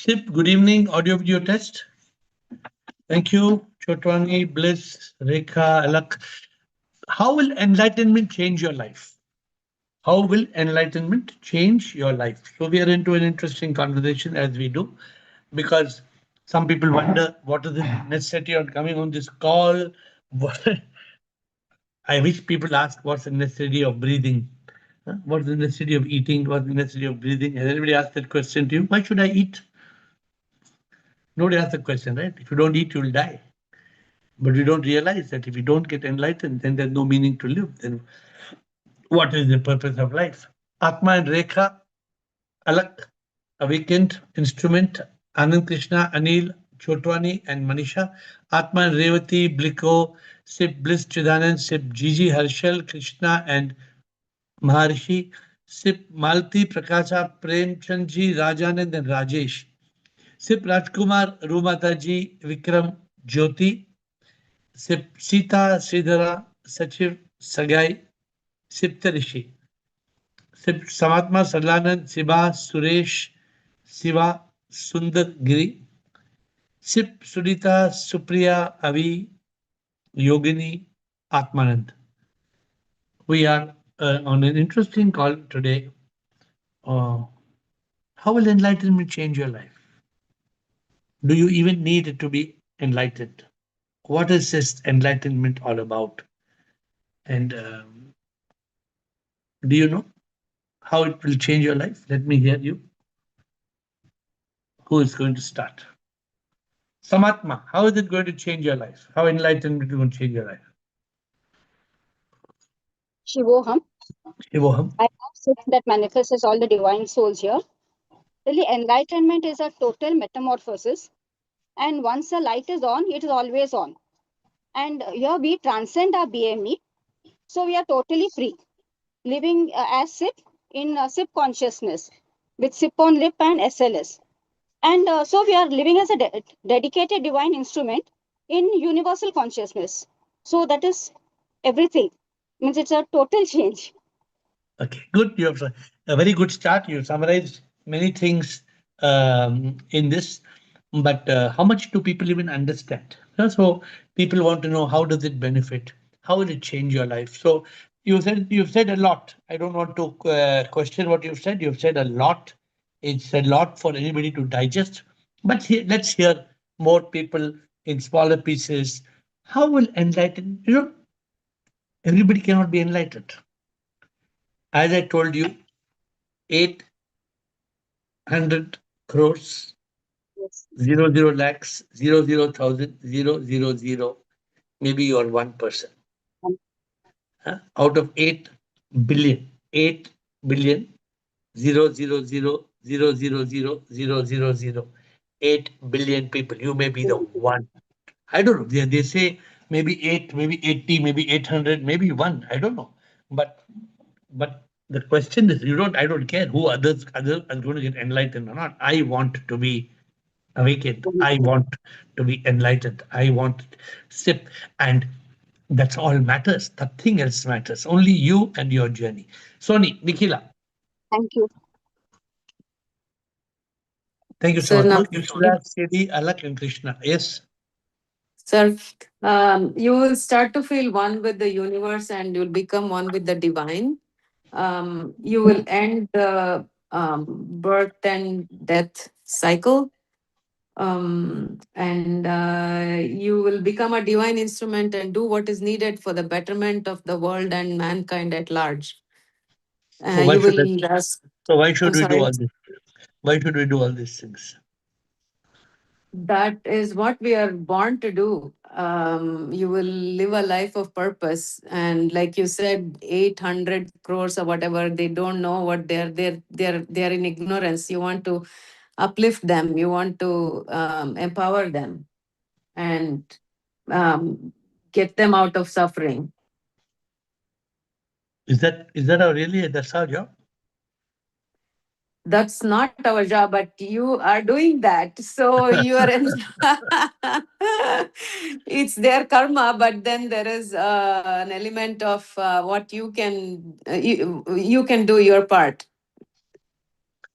Sip, good evening. Audio video test. Thank you. Chotwani, Bliss, Rekha, Alak. How will enlightenment change your life? How will enlightenment change your life? So we are into an interesting conversation as we do, because some people wonder what is the necessity of coming on this call. I wish people ask what's the necessity of breathing. What's the necessity of eating? What's the necessity of breathing? Has anybody asked that question to you? Why should I eat? Nobody asked the question, right? If you don't eat, you'll die. But we don't realize that if you don't get enlightened, then there's no meaning to live. Then what is the purpose of life? Atma and Rekha, Alak, awakened instrument, Anand Krishna, Anil, Chotwani, and Manisha. Atma and Revati, Bliko, Sip Bliss Chidanand, Sip Gigi Harshal, Krishna, and Maharshi. Sip Malti, Prakasha, Prem Chandji, Rajanand, and Rajesh. Sip Rajkumar, Rumataji, Vikram, Jyoti. Sip Sita, Sridhara, Sachiv, Sagai, Siptarishi. Sip Samatma, Sarlanand, Siba, Suresh, Siva, Sundar Giri. Sip Sudita, Supriya, Avi, Yogini, Atmanand. We are on an interesting call today. How will enlightenment change your life? Do you even need it to be enlightened? What is this enlightenment all about? And do you know how it will change your life? Let me hear you. Who is going to start? Samatma, how is it going to change your life? How enlightenment is going to change your life? Shivoham. Shivoham. I have said that manifests as all the divine souls here. Really, enlightenment is a total metamorphosis. And once the light is on, it is always on. And here we transcend our BME. So we are totally free, living as SIP in SIP consciousness with SIP on lip and SLS. And so we are living as a dedicated divine instrument in universal consciousness. So that is everything. Means it's a total change. Okay, good. You have a very good start. You summarized many things in this, but how much do people even understand? So people want to know, how does it benefit? How will it change your life? So you've said a lot. I don't want to question what you've said. You've said a lot. It's a lot for anybody to digest. But let's hear more people in smaller pieces. How will enlighten? Everybody cannot be enlightened. As I told you, 800 crores, Yes. 00 lakhs, 000,000, 000. Maybe you are 1%. Out of 8 billion, 8 billion, 000,000,000. 8 billion people. You may be the one. I don't know. They say maybe 8, maybe 80, maybe 800, maybe one. I don't know. But the question is, I don't care who others are going to get enlightened or not. I want to be awakened. I want to be enlightened. I want sip, and that's all matters. Nothing else matters. Only you and your journey. Soni, Nikhila. Thank you. Thank you so Sir, much. now, Yusra, Siddhi, Alak, and Krishna. Yes. sir, you will start to feel one with the universe and you'll become one with the divine. You will end the birth and death cycle. And you will become a divine instrument and do what is needed for the betterment of the world and mankind at large. So why You should will. so why should I'm we do sorry. all this? Why should we do all these things? That is what we are born to do. You will live a life of purpose, and like you said, 800 crores or whatever, they don't know what they're in ignorance. You want to uplift them. You want to empower them and um, get them out of suffering. Is that really that's our job? That's not our job, but you are doing that. So you are in. It's their karma, but then there is an element of what you can you can do your part.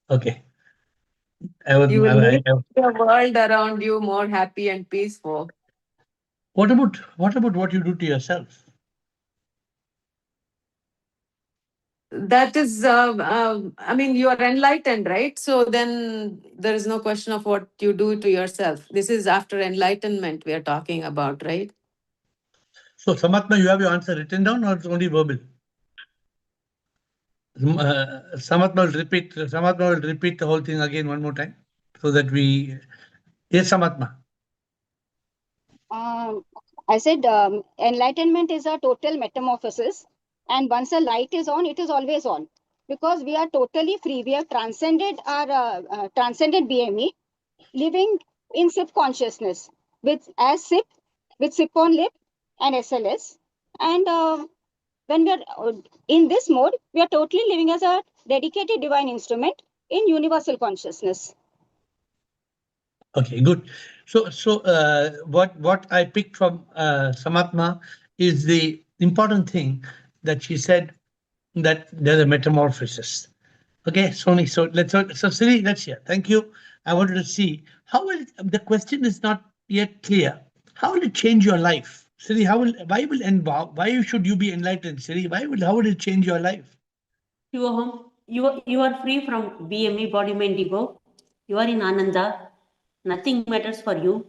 Okay. You will make the world around you more happy and peaceful. What about what you do to yourself? That is, I mean, you are enlightened, right? So then there is no question of what you do to yourself. This is after enlightenment we are talking about, right? So, Samatma, you have your answer written down, or it's only verbal? Samatma will repeat the whole thing again one more time, so that we. Yes, Samatma. I said enlightenment is a total metamorphosis, and once a light is on, it is always on, because we are totally free. We have transcended our transcended BME, living in SIP consciousness with as SIP, with SIP on lip and SLS, and when we are in this mode, we are totally living as a dedicated divine instrument in universal consciousness. Okay, good. So what I picked from Samatma is the important thing that she said, that there's a metamorphosis. Okay, Sony. So Siri, let's hear. Thank you. I wanted to see how will the question is not yet clear. How will it change your life, Siri? Why should you be enlightened, Siri? How will it change your life? You are free from BME, body, mind, ego. You are in Ananda. Nothing matters for you,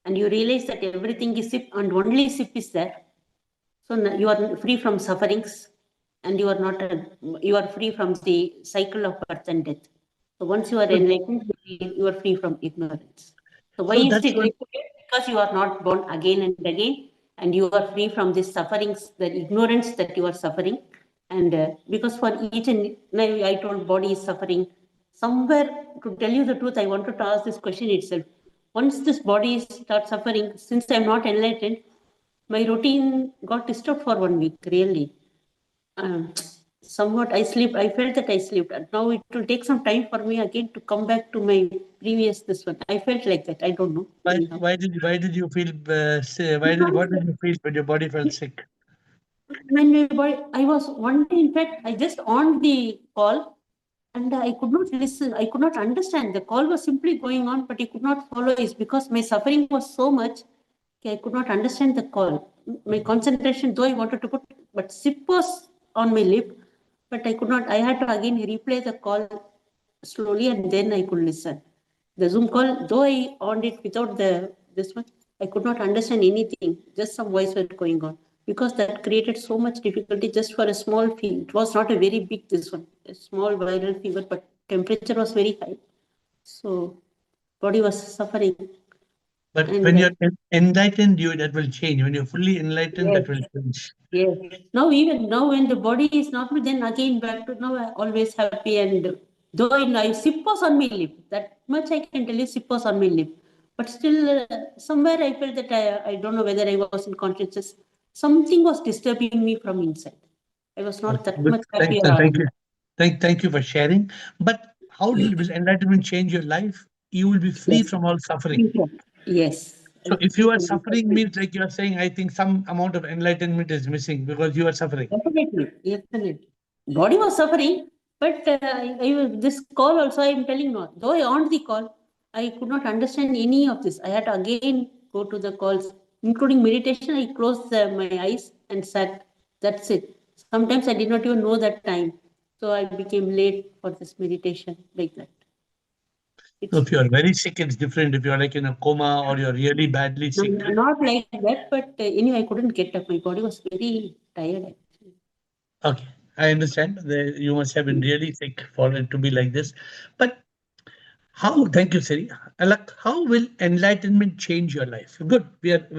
and you realize that everything is SIP, and only SIP is there. So you are free from sufferings, and you are not. You are free from the cycle of birth and death. So once you are enlightened, you are free from ignorance. So why is it required? Because you are not born again and again, and you are free from the sufferings, the ignorance that you are suffering. And because for each and I told body is suffering. Somewhere, to tell you the truth, I wanted to ask this question itself. Once this body starts suffering, since I am not enlightened, my routine got disturbed for 1 week, really. Somewhat I sleep. I felt that I slept. And now it will take some time for me again to come back to my previous this one. I felt like that. I don't know. Why did you feel what did you feel when your body felt sick? When my body, I was one day, in fact, I just on the call and I could not listen. I could not understand. The call was simply going on, but I could not follow it because my suffering was so much. I could not understand the call. My concentration, though I wanted to put, but sip was on my lip, but I could not. I had to again replay the call slowly, and then I could listen. The Zoom call, though I on it without this one, I could not understand anything. Just some voice was going on, because that created so much difficulty just for a small fever. It was not a very big this one, a small viral fever, but temperature was very high. So body was suffering. But when you're enlightened, that will change. When you're fully enlightened, that will change. Yes. Now, even now, when the body is normal, then again back to now, always happy. And though I sip was on my lip, that much I can tell you, sip was on my lip. But still, somewhere I felt that I don't know whether I was in consciousness. Something was disturbing me from inside. I was not that much happy. Thank you. Thank you for sharing. But how will enlightenment change your life? You will be free from all suffering. Yes. So if you are suffering, means like you are saying, I think some amount of enlightenment is missing because you are suffering. Definitely. Body was suffering, but this call also I am telling no. Though I on the call, I could not understand any of this. I had to again go to the calls, including meditation. I closed my eyes and sat. That's it. Sometimes I did not even know that time. So I became late for this meditation like that. So if you are very sick, it's different. If you are like in a coma or you're really badly sick. Not like that, but anyway, I couldn't get up. My body was very tired. Okay, I understand. You must have been really sick for it to be like this. But how? Thank you, Siri. Alak, how will enlightenment change your life? Good.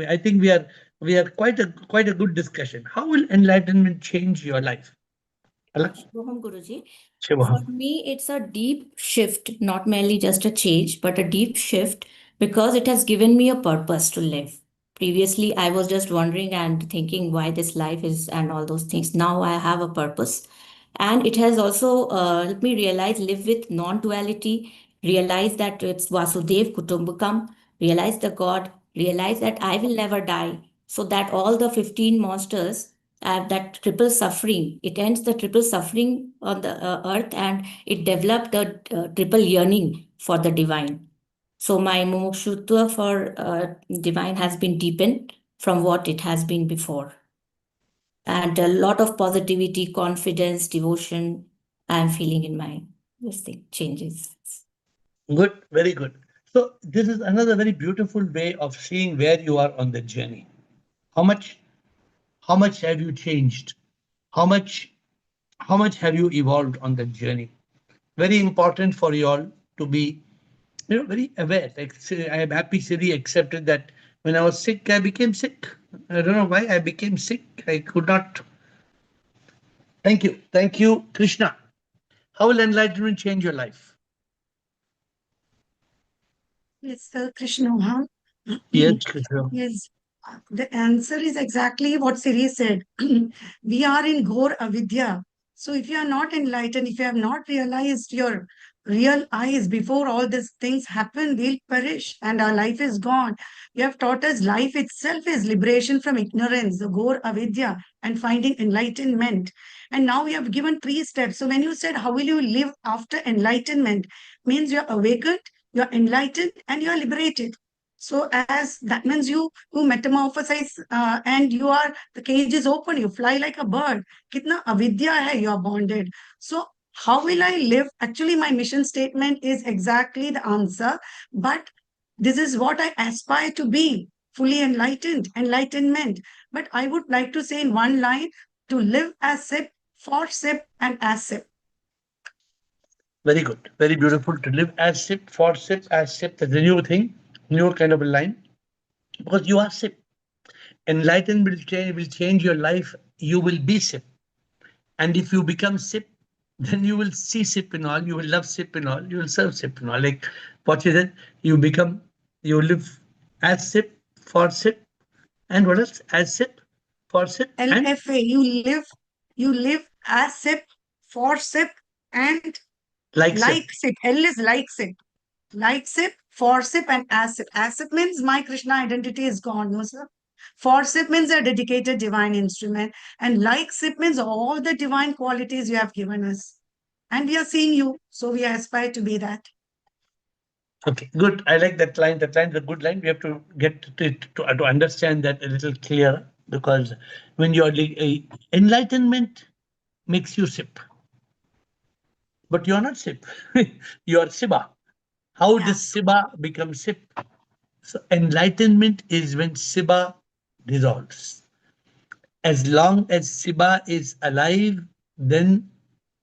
I think we are quite a good discussion. How will enlightenment change your life? Alak? Shubham Guruji. Shubham. For me, it's a deep shift, not merely just a change, but a deep shift because it has given me a purpose to live. Previously, I was just wondering and thinking why this life is and all those things. Now I have a purpose. And it has also helped me realize, live with non duality, realize that it's Vasudev Kutumbakam, realize the God, realize that I will never die. So that all the 15 monsters that triple suffering, it ends the triple suffering on the earth and it developed the triple yearning for the divine. So my mumukshutva for divine has been deepened from what it has been before. And a lot of positivity, confidence, devotion I am feeling in my this thing changes. Good, very good. So this is another very beautiful way of seeing where you are on the journey. How much have you changed? How much have you evolved on that journey? Very important for you all to be, very aware. Like, say, I am happy Siri accepted that when I was sick, I became sick. I don't know why I became sick. I could not. Thank you, Krishna. How will enlightenment change your life? Yes, Krishna. Huh? Yes, Krishna. Yes, the answer is exactly what Siri said. We are in Ghor Avidya. So if you are not enlightened, if you have not realized your real eyes before all these things happen, we'll perish and our life is gone. You have taught us life itself is liberation from ignorance, the Ghor Avidya, and finding enlightenment. And now we have given 3 steps. So when you said, how will you live after enlightenment? Means you're awakened, you're enlightened, and you're liberated. So as that means you metamorphosize and you are the cage is open, you fly like a bird. Kitna avidya hai, you are bonded. So how will I live? Actually, my mission statement is exactly the answer, but this is what I aspire to be, fully enlightened, enlightenment. But I would like to say in one line, to live as SIP, for SIP, and as SIP. Very good. Very beautiful. To live as SIP, for SIP, as SIP. That's a new thing, new kind of a line. Because you are SIP. Enlightenment will change your life. You will be SIP. And if you become SIP, then you will see SIP in all, you will love SIP in all, you will serve SIP in all. Like what you said, you live as SIP, for SIP, and what else? As SIP, for SIP, and LFA, you live as SIP, for SIP, and like SIP. like SIP. L is like SIP. Like SIP, for SIP, and as SIP. As SIP means my Krishna identity is gone, no sir. For SIP means a dedicated divine instrument. And like SIP means all the divine qualities you have given us. And we are seeing you, so we aspire to be that. Okay, good. I like that line. That line is a good line. We have to get to understand that a little clearer, because when you're enlightenment makes you SIP, but you're not SIP. You're Siba. How Yeah. does Siba become SIP? So enlightenment is when Siba dissolves. As long as Siba is alive, then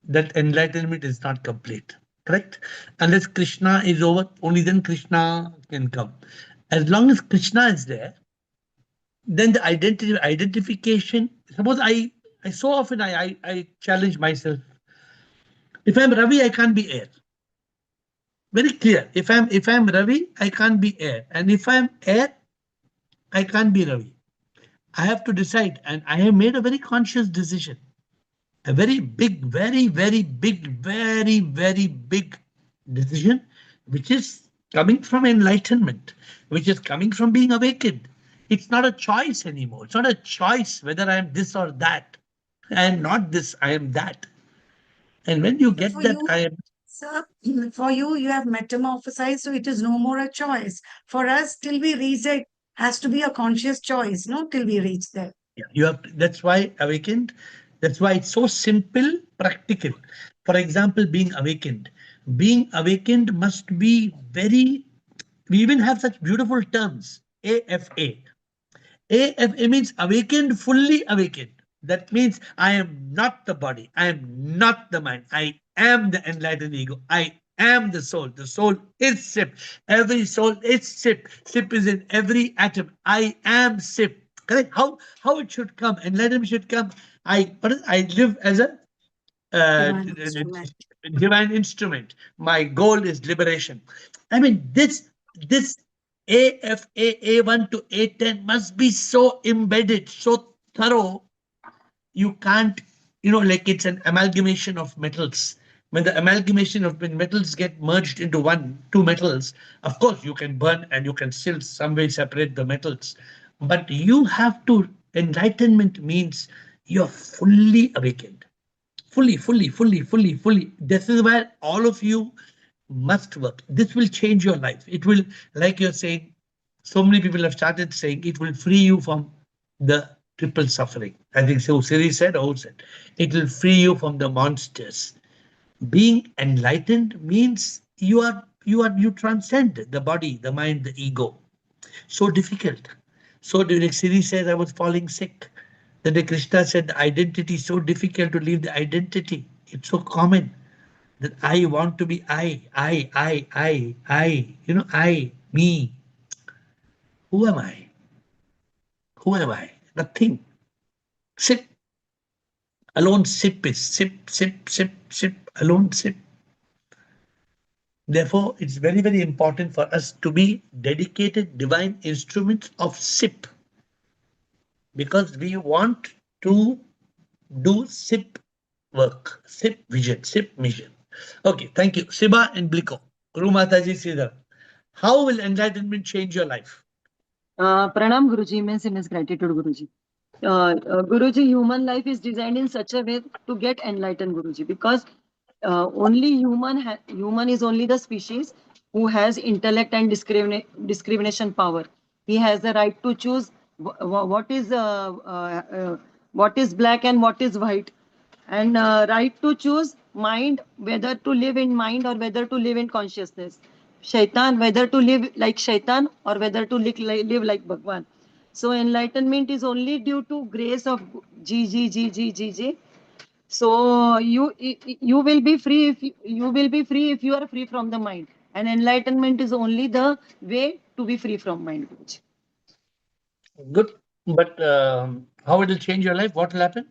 that enlightenment is not complete. Correct? Unless Krishna is over, only then Krishna can come. As long as Krishna is there, then the identification. Suppose I so often I challenge myself. If I'm Ravi, I can't be air. Very clear. If I'm Ravi, I can't be air. And if I'm air, I can't be Ravi. I have to decide, and I have made a very conscious decision. A very big, very, very big, very, very big decision, which is coming from enlightenment, which is coming from being awakened. It's not a choice anymore. It's not a choice whether I am this or that. I am not this, I am that. And when you So get for that, you, I am. sir, for you have metamorphosized, so it is no more a choice. For us, till we reach it, has to be a conscious choice, no, till we reach there. Yeah, you have. That's why awakened. That's why it's so simple, practical. For example, being awakened. Being awakened must be very. We even have such beautiful terms. AFA. AFA means awakened, fully awakened. That means I am not the body. I am not the mind. I am the enlightened ego. I am the soul. The soul is SIP. Every soul is SIP. SIP is in every atom. I am SIP. Correct? How it should come? Enlightenment should come. I live as a Divine instrument. divine instrument. My goal is liberation. I mean, this AFA A1 to A10 must be so embedded, so thorough. You can't, like it's an amalgamation of metals. When the amalgamation of when metals get merged into two metals, of course you can burn and you can still some way separate the metals. But you have to, enlightenment means you're fully awakened. Fully. This is where all of you must work. This will change your life. It will, like you're saying, so many people have started saying it will free you from the triple suffering. I think so. Siri said, or who said, it will free you from the monsters. Being enlightened means you transcend the body, the mind, the ego. So difficult. So during Siri says, I was falling sick. Then the Krishna said, the identity is so difficult to leave the identity. It's so common that I want to be I. I, me. Who am I? Who am I? Nothing. Sit. Alone sip is sip, alone sip. Therefore, it's very, very important for us to be dedicated divine instruments of SIP, because we want to do SIP work, SIP vision, SIP mission. Okay, thank you. Siba and Bliko. Guru Mataji Sridhar. How will enlightenment change your life? Pranam Guruji, immense gratitude Guruji. Guruji, human life is designed in such a way to get enlightened, Guruji, because only human is only the species who has intellect and discrimination power. He has the right to choose what is black and what is white, and right to choose mind, whether to live in mind or whether to live in consciousness. Shaitan, whether to live like Shaitan or whether to live like Bhagwan. So enlightenment is only due to grace of G. So you will be free if you will be free if you are free from the mind. And enlightenment is only the way to be free from mind. Guruji. Good. But how it will change your life? What will happen?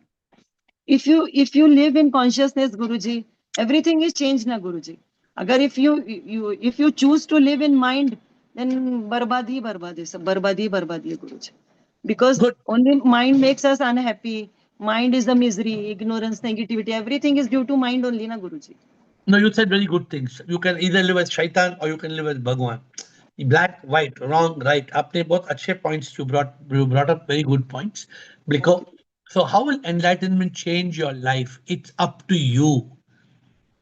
If you live in consciousness, Guruji, everything is changed na, Guruji. Agar if you choose to live in mind, then barbadi hai, Guruji. Because Good. only mind makes us unhappy. Mind is the misery, ignorance, negativity. Everything is due to mind only, na, Guruji. No, you said very good things. You can either live as Shaitan or you can live as Bhagwan. Black, white, wrong, right. Apne both अच्छे points you brought up very good points. Bliko. So how will enlightenment change your life? It's up to you.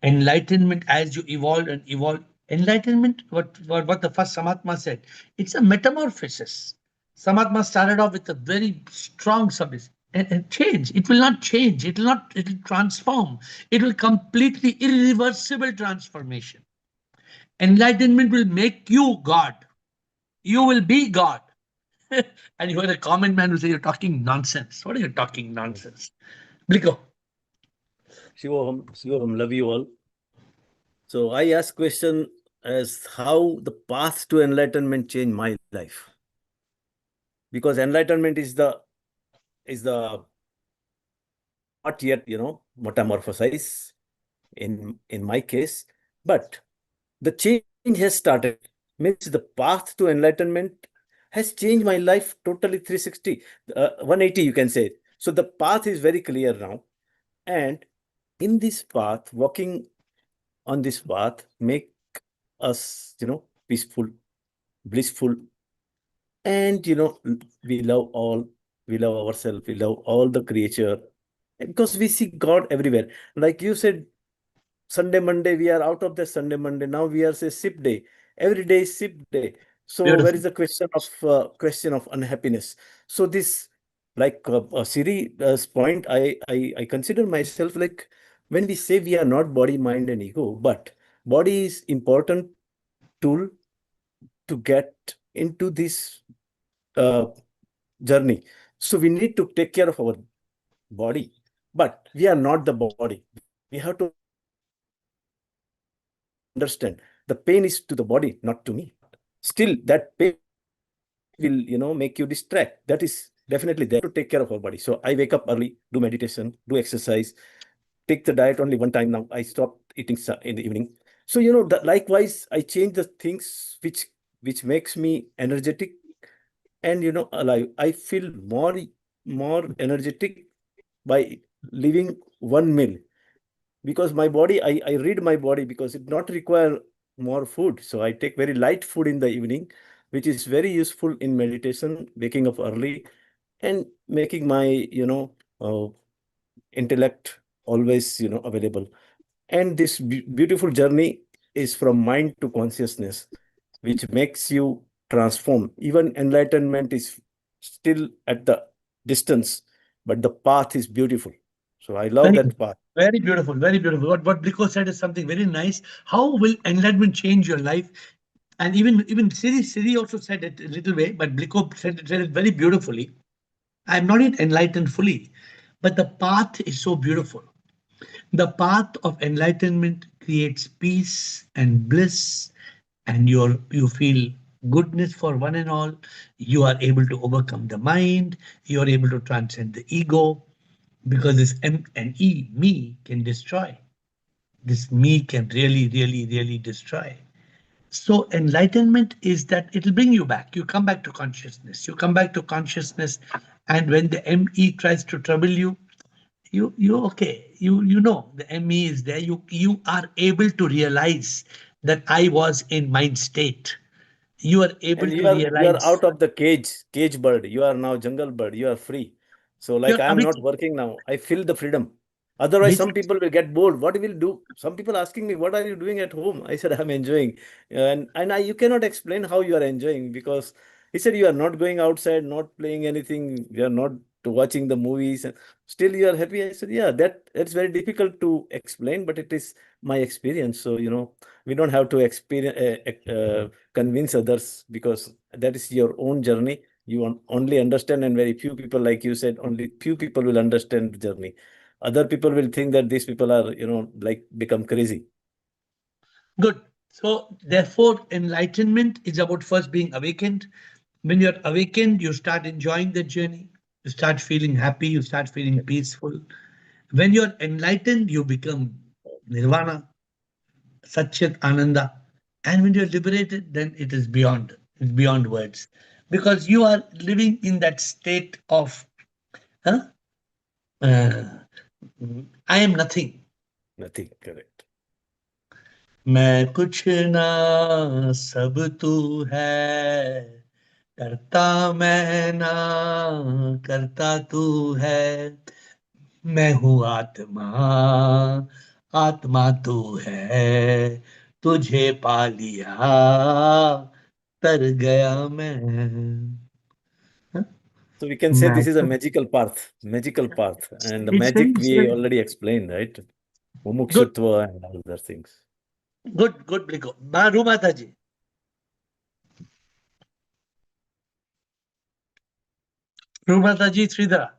Enlightenment, as you evolve and evolve. Enlightenment, what the first Samatma said, it's a metamorphosis. Samatma started off with a very strong service and change. It will not change. It will transform. It will completely irreversible transformation. Enlightenment will make you God. You will be God. And you heard a common man who say, you're talking nonsense. What are you talking nonsense? Bliko. Shivoham, love you all. So I ask question as how the path to enlightenment changed my life. Because enlightenment is the not yet, metamorphosize in my case, but the change has started. Means the path to enlightenment has changed my life totally 360, 180 you can say. So the path is very clear now. And in this path, walking on this path make us, peaceful, blissful, and we love ourselves, we love all the creature, because we see God everywhere. Like you said, Sunday, Monday, we are out of the Sunday, Monday. Now we are say sip day. Every day is sip day. So Beautiful. where is the question of unhappiness? So this, like Siri's point, I consider myself like, when we say we are not body, mind, and ego, but body is important tool to get into this journey. So we need to take care of our body, but we are not the body. We have to understand the pain is to the body, not to me. Still, that pain will, make you distract. That is definitely there to take care of our body. So I wake up early, do meditation, do exercise, take the diet only one time now. I stopped eating in the evening. So, likewise, I change the things which makes me energetic and, alive. I feel more energetic by living one meal, because my body, I read my body because it not require more food. So I take very light food in the evening, which is very useful in meditation, waking up early and making my, intellect always, available. And this beautiful journey is from mind to consciousness, which makes you transform. Even enlightenment is still at the distance, but the path is beautiful. So I love Very that good. path. Very beautiful, very beautiful. What Bliko said is something very nice. How will enlightenment change your life? And even Siri also said it a little way, but Bliko said it very beautifully. I'm not yet enlightened fully, but the path is so beautiful. The path of enlightenment creates peace and bliss, and you feel goodness for one and all. You are able to overcome the mind. You are able to transcend the ego, because this M and E, me, can destroy. This me can really, really, really destroy. So enlightenment is that it'll bring you back. You come back to consciousness. You come back to consciousness, and when the ME tries to trouble you, you okay. You know the ME is there. You are able to realize that I was in mind state. You are able And to you are realize out of the cage bird. You are now jungle bird. You are free. So like you're I am awake. not working now. I feel the freedom. Otherwise, some Basically, people will get bored. What will do? Some people asking me, "What are you doing at home?" I said, "I'm enjoying." You cannot explain how you are enjoying, because he said you are not going outside, not playing anything. You are not watching the movies, and still you are happy. I said, "Yeah, that's very difficult to explain, but it is my experience." So we don't have to experience convince others, because that is your own journey. You only understand, and very few people, like you said, only few people will understand the journey. Other people will think that these people are, like become crazy. good. So therefore, enlightenment is about first being awakened. When you're awakened, you start enjoying the journey. You start feeling happy. You start feeling peaceful. When you're enlightened, you become nirvana, Satchit Ananda. And when you're liberated, then it's beyond words. Because you are living in that state of, huh? uh, I am nothing. Nothing, correct. मैं कुछ ना सब तू है करता मैं ना करता तू है मैं हूँ आत्मा आत्मा तू है तुझे पा लिया तर गया मैं हाँ? So we can say मैं this is a कुछ- magical path, and the It's very magic we already explained, right? good, Mumukshutva and all other things. good, Bliko. Rumata ji. Rumata ji, Sridhara.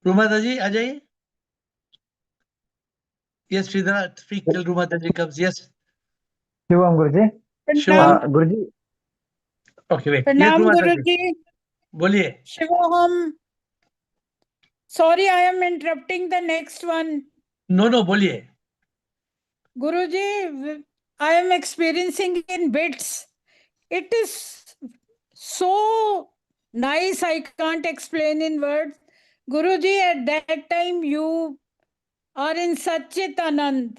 Rumata ji, आ जाइए. Yes, Sridhara, speak till Rumata ji comes. Yes, Shivam Guruji. Shivam. Guruji, Okay, wait. Yes, प्रणाम Rumata गुरु ji. जी बोलिए. शिवोहम sorry I am interrupting the next one No, बोलिए. Guruji, I am experiencing in bits. It is so nice, I can't explain in words. Guruji, at that time you are in Satchit Anand,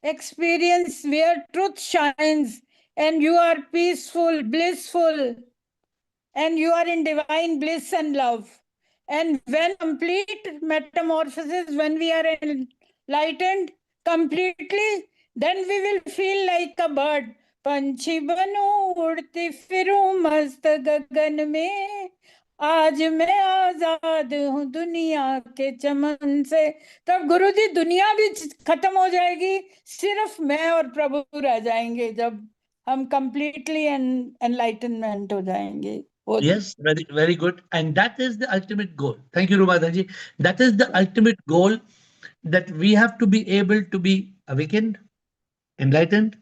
experience where truth shines and you are peaceful, blissful, and you are in divine bliss and love. And when complete metamorphosis, when we are enlightened completely, then we will feel like a bird. पंछी बनूं उड़ती फिरूं मस्त गगन में आज मैं आजाद हूँ दुनिया के चमन से तब गुरुजी दुनिया भी खत्म हो जाएगी सिर्फ मैं और प्रभु रह जाएंगे जब हम completely enlightenment हो जाएंगे Yes, very good. And that is the ultimate goal. Thank you, Rumata ji. That is the ultimate goal, that we have to be able to be awakened, enlightened,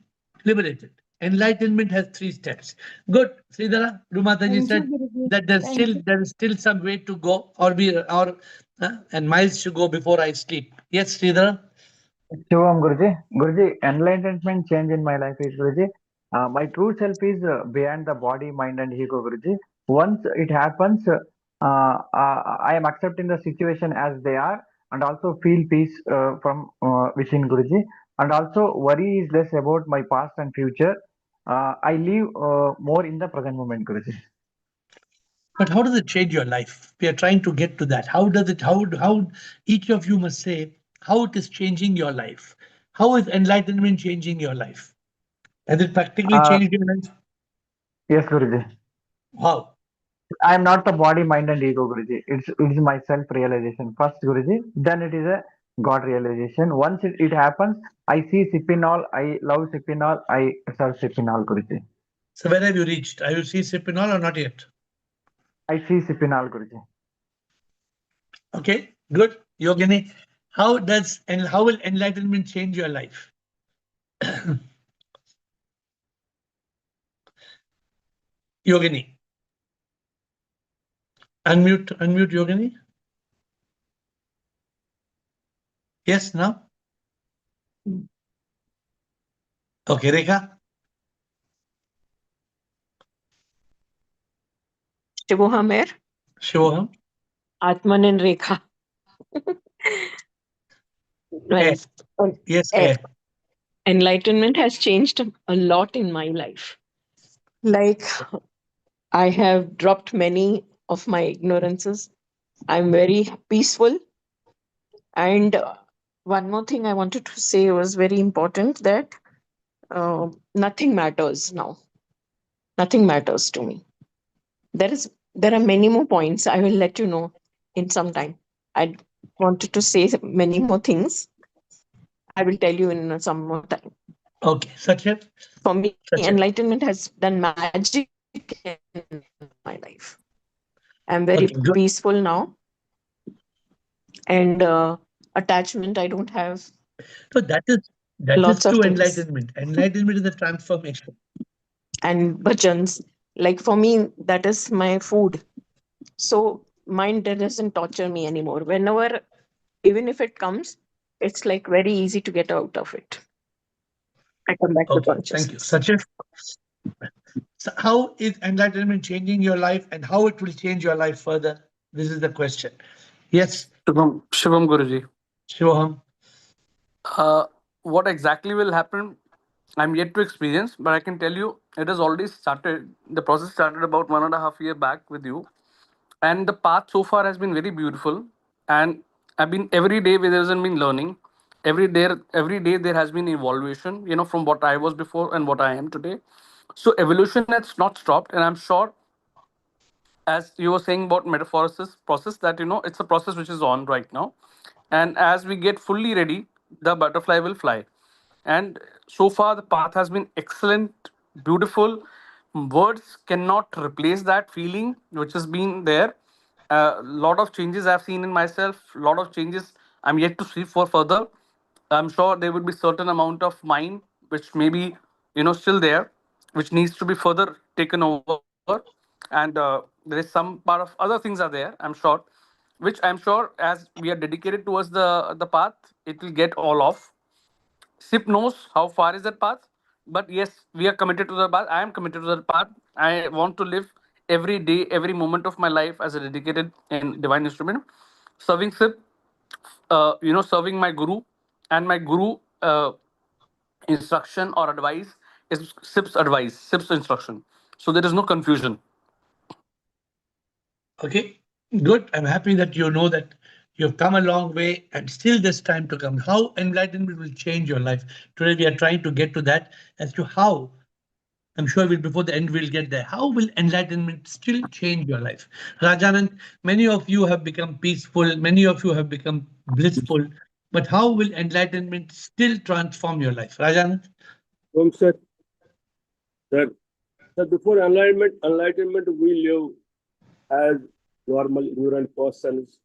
liberated. Enlightenment has 3 steps. Good. Sridhara, Rumata ji Thank you, said Guruji. that Thank you. there is still some way to go, and miles to go before I sleep. Yes, Sridhara. Shivam Guruji. Guruji, enlightenment change in my life is Guruji. My true self is beyond the body, mind, and ego, Guruji. Once it happens, I am accepting the situation as they are, and also feel peace from within, Guruji. And also worry is less about my past and future. I live more in the present moment, Guruji. But how does it change your life? We are trying to get to that. How does it, how each of you must say, how it is changing your life. How is enlightenment changing your life? Has it practically changed your life? Yes, Guruji. How? I am not the body, mind, and ego, Guruji. It's my self realization first, Guruji. Then it is a God realization. Once it happens, I see Sipinol, I love Sipinol, I serve Sipinol, Guruji. So where have you reached? Have you seen Sipinol or not yet? I see Sipinol, Guruji. Okay, good. Yogini, how will enlightenment change your life? Yogini. Unmute Yogini. Yes, now? Okay, Rekha. Shivoham AiR. Shivoham. Atman and Rekha. Well, Yes, AiR. Enlightenment has changed a lot in my life. Like, I have dropped many of my ignorances. I'm very peaceful. And one more thing I wanted to say was very important, that nothing matters now. Nothing matters to me. There are many more points. I will let you know in some time. I wanted to say many more things. I will tell you in some more time. Okay, Sachin. For me, Sachin. enlightenment has done magic in my life. I'm very peaceful now. And attachment I don't have. So that is true enlightenment. Enlightenment is a transformation. And bhajans, like for me, that is my food. So mind doesn't torture me anymore. Whenever, even if it comes, it's like very easy to get out of it. I come back to consciousness. Thank you. Sachin, so how is enlightenment changing your life and how it will change your life further? This is the question. Yes. Shivam Guruji. Shivam. What exactly will happen, I'm yet to experience, but I can tell you it has already started. The process started about 1.5 years back with you. And the path so far has been very beautiful. And I've been every day there hasn't been learning. Every day there has been evaluation, from what I was before and what I am today. So evolution has not stopped, and I'm sure, as you were saying about metaphorosis process, that it's a process which is on right now, and as we get fully ready, the butterfly will fly. And so far the path has been excellent, beautiful. Words cannot replace that feeling which has been there. A lot of changes I've seen in myself, a lot of changes I'm yet to see for further. I'm sure there would be certain amount of mine which may be, still there, which needs to be further taken over. And there is some part of other things are there, I'm sure, which I'm sure as we are dedicated towards the path, it will get all off. SIP knows how far is that path, but yes, we are committed to the path. I am committed to the path. I want to live every day, every moment of my life as a dedicated and divine instrument, serving SIP, serving my guru, and my guru instruction or advice is SIP's advice, SIP's instruction. So there is no confusion. Okay, good. I'm happy that you know that you've come a long way and still there's time to come. How enlightenment will change your life. Today we are trying to get to that as to how. I'm sure before the end we'll get there. How will enlightenment still change your life? Rajanand, many of you have become peaceful, many of you have become blissful, but how will enlightenment still transform your life? Rajanand? Sir, before enlightenment, we live as normal ignorant persons,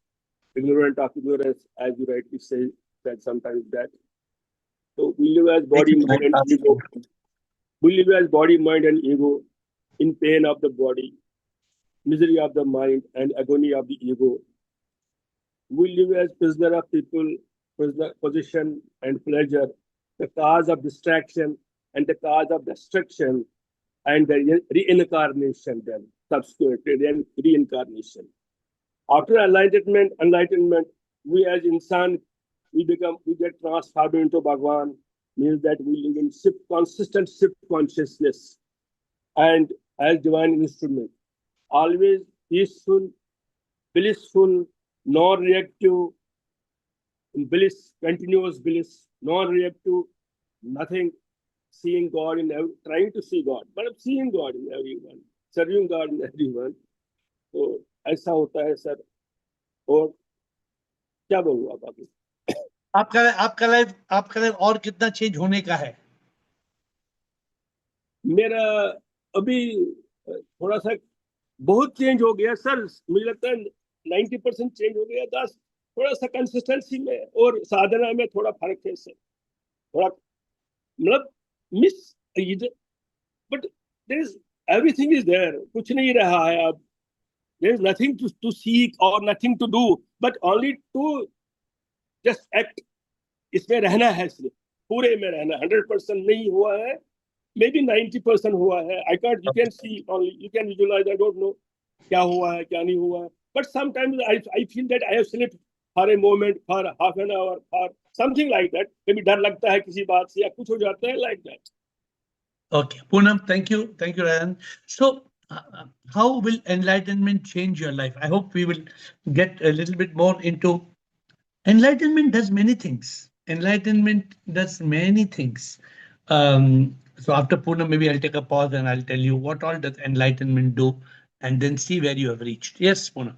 ignorant of ignorance, as you rightly said sometimes that. So we live as body, mind, and ego. We live as body, mind, and ego, in pain of the body, misery of the mind, and agony of the ego. We live as prisoner of people, position, and pleasure, the cause of distraction and the cause of destruction, and the reincarnation then, subsequently, then reincarnation. After enlightenment, we as insan, we get transformed into Bhagwan, means that we live in consistent shift consciousness, and as divine instrument, always peaceful, blissful, non-reactive, bliss, continuous bliss, non-reactive, nothing, seeing God in trying to see God, but I'm seeing God in everyone, serving God in everyone. तो ऐसा होता है sir. और क्या बोलूं आप आगे? आपका लाइफ और कितना चेंज होने का है? मेरा अभी थोड़ा सा बहुत चेंज हो गया सर. मुझे लगता है 90% चेंज हो गया. 10 थोड़ा सा कंसिस्टेंसी में और साधना में थोड़ा फर्क है सर. थोड़ा मतलब miss, but there is everything is there. कुछ नहीं रहा है अब. There is nothing to seek और nothing to do, but only to just act. इसमें रहना है, सिर्फ पूरे में रहना. 100% नहीं हुआ है, maybe 90% हुआ है. I can't, you can see only, you can visualize. I don't know क्या हुआ है क्या नहीं हुआ है. But sometimes I feel that I have slept for a moment, for half an hour, for something like that. Maybe डर लगता है किसी बात से या कुछ हो जाता है like that. Okay, Poonam, thank you, Rajan. So, how will enlightenment change your life? I hope we will get a little bit more into enlightenment. Does many things. Enlightenment does many things. So after Poonam, maybe I'll take a pause and I'll tell you what all does enlightenment do, and then see where you have reached. Yes, Poonam.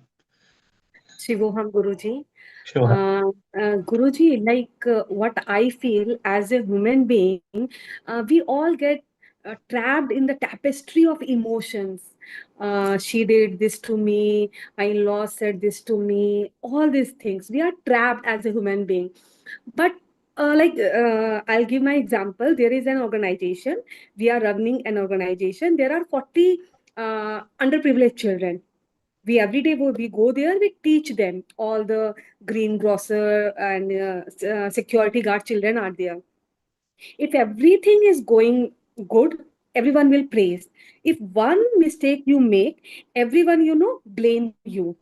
Shivoham Guruji. Sure. Guruji, like what I feel as a human being, we all get trapped in the tapestry of emotions. She did this to me, my in-law said this to me, all these things. We are trapped as a human being. But I'll give my example. There is an organization. We are running an organization. There are 40 underprivileged children. We every day we go there, we teach them. All the greengrocer and security guard children are there. If everything is going good, everyone will praise. If one mistake you make, everyone blame you,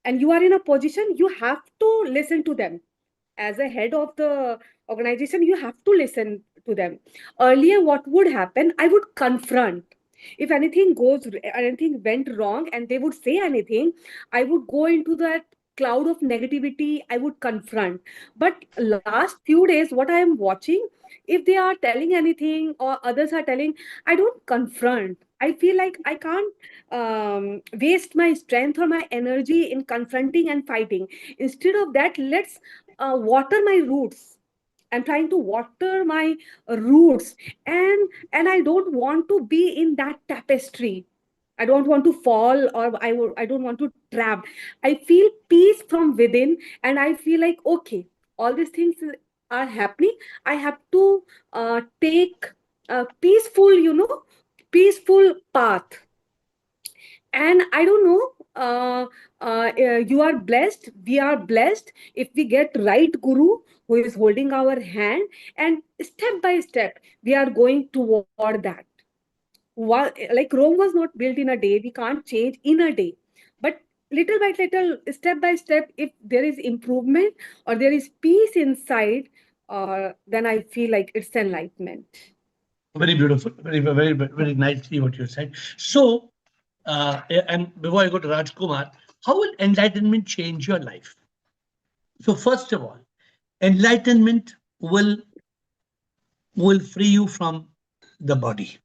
and you are in a position you have to listen to them. As a head of the organization, you have to listen to them. Earlier, what would happen? I would confront. If anything went wrong and they would say anything, I would go into that cloud of negativity. I would confront. But last few days, what I am watching, if they are telling anything or others are telling, I don't confront. I feel like I can't waste my strength or my energy in confronting and fighting. Instead of that, let's water my roots. I'm trying to water my roots, and I don't want to be in that tapestry. I don't want to fall, or I don't want to trap. I feel peace from within, and I feel like, okay, all these things are happening. I have to take a peaceful path. And I don't know, you are blessed, we are blessed if we get right guru who is holding our hand, and step by step we are going toward that. Like Rome was not built in a day, we can't change in a day, but little by little, step by step, if there is improvement or there is peace inside, then I feel like it's enlightenment. Very beautiful, very nicely what you said. So, and before I go to Rajkumar, how will enlightenment change your life? So first of all, enlightenment will free you from the body.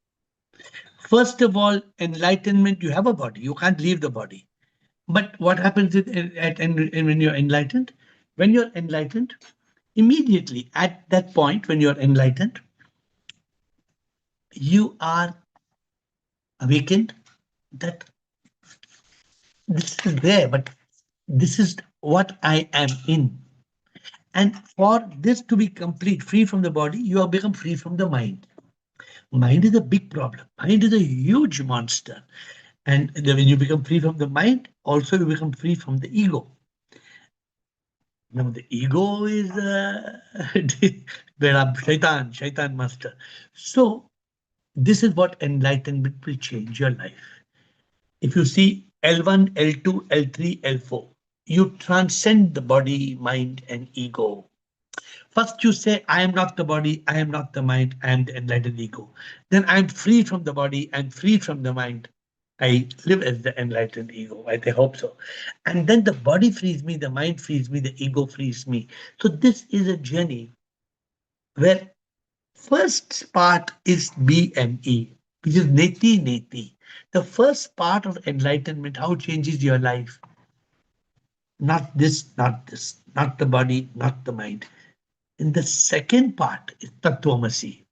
First of all, enlightenment, you have a body, you can't leave the body. But what happens when you're enlightened? When you're enlightened, immediately at that point, when you're enlightened, you are awakened that this is there, but this is what I am in. And for this to be complete, free from the body, you have become free from the mind. Mind is a big problem. Mind is a huge monster. And when you become free from the mind, also you become free from the ego. Now the ego is shaitan master. So this is what enlightenment will change your life. If you see L1, L2, L3, L4, you transcend the body, mind, and ego. First you say, I am not the body, I am not the mind, I am the enlightened ego. Then I am free from the body, I am free from the mind, I live as the enlightened ego. I hope so. And then the body frees me, the mind frees me, the ego frees me. So this is a journey where first part is BME, which is neti neti. The first part of enlightenment, how it changes your life. Not this, not this, not the body, not the mind. And the second part is Tattvamasi.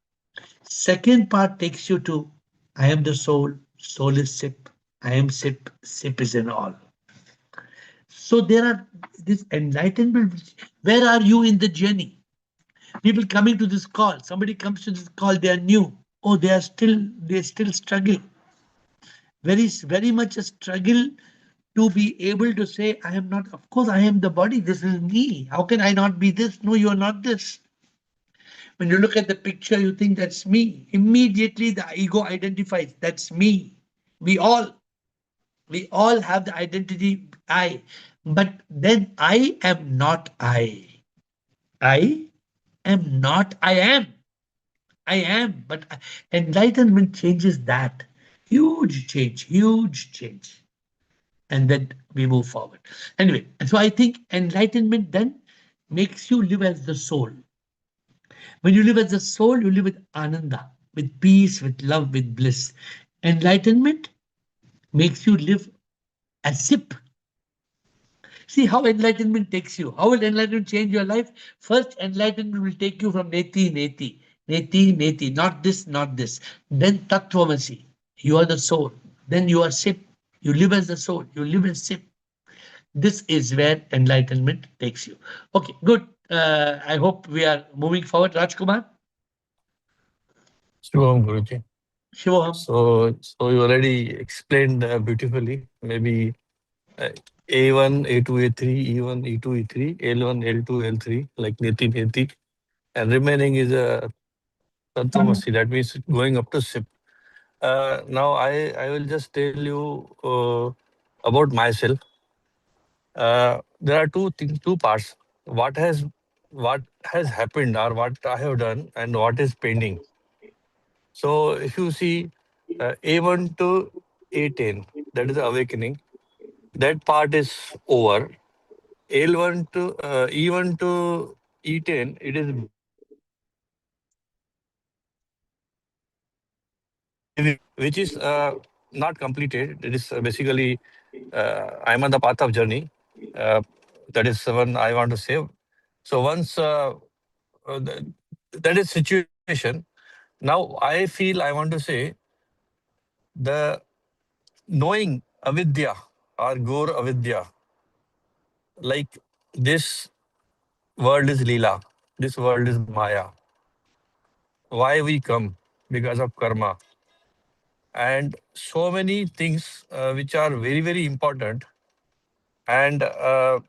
Second part takes you to I am the soul, soul is sip, I am sip, sip is in all. So there are this enlightenment. Where are you in the journey? People coming to this call, somebody comes to this call, they are new. Oh, they still struggling. Very much a struggle to be able to say, I am not, of course, I am the body, this is me. How can I not be this? No, you are not this. When you look at the picture, you think that's me. Immediately the ego identifies, that's me. We all have the identity I. But then I am not I. I am not I am. I am. But enlightenment changes that. Huge change, huge change. And then we move forward. Anyway, so I think enlightenment then makes you live as the soul. When you live as a soul, you live with ananda, with peace, with love, with bliss. Enlightenment makes you live as sip. See how enlightenment takes you. How will enlightenment change your life? First, enlightenment will take you from neti, neti, neti, neti, not this, not this. Then tattvamasi, you are the soul. Then you are sip. You live as the soul. You live as sip. This is where enlightenment takes you. Okay, good. I hope we are moving forward. Rajkumar? Shivam Guruji. Shivam. So you already explained beautifully. Maybe A1, A2, A3, E1, E2, E3, L1, L2, L3, like Neti, Neti. And remaining is a Tattvamasi. That means going up to SIP. Now I will just tell you about myself. There are two parts. What has happened or what I have done and what is pending. So if you see A1 to A10, that is the awakening. That part is over. L1 to E1 to E10, it is which is not completed. It is basically I'm on the path of journey. Uh, that is one I want to say. So once that is situation. Now I feel I want to say the knowing avidya or Gaur avidya, like this world is Leela, this world is Maya. Why we come? Because of karma. And so many things which are very, very important. And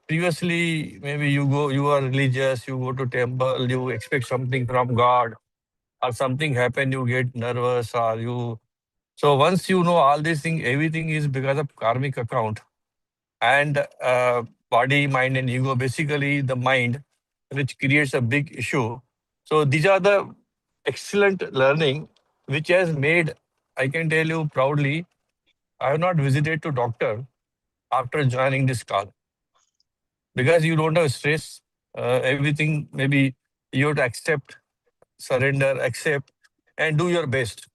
previously, maybe you are religious, you go to temple, you expect something from God, or something happen, you get nervous, or you. So once you know all these things, everything is because of karmic account. And body, mind, and ego, basically the mind, which creates a big issue. So these are the excellent learning which has made, I can tell you proudly, I have not visited to doctor after joining this call because you don't have stress. Everything maybe you have to accept, surrender, accept, and do your best.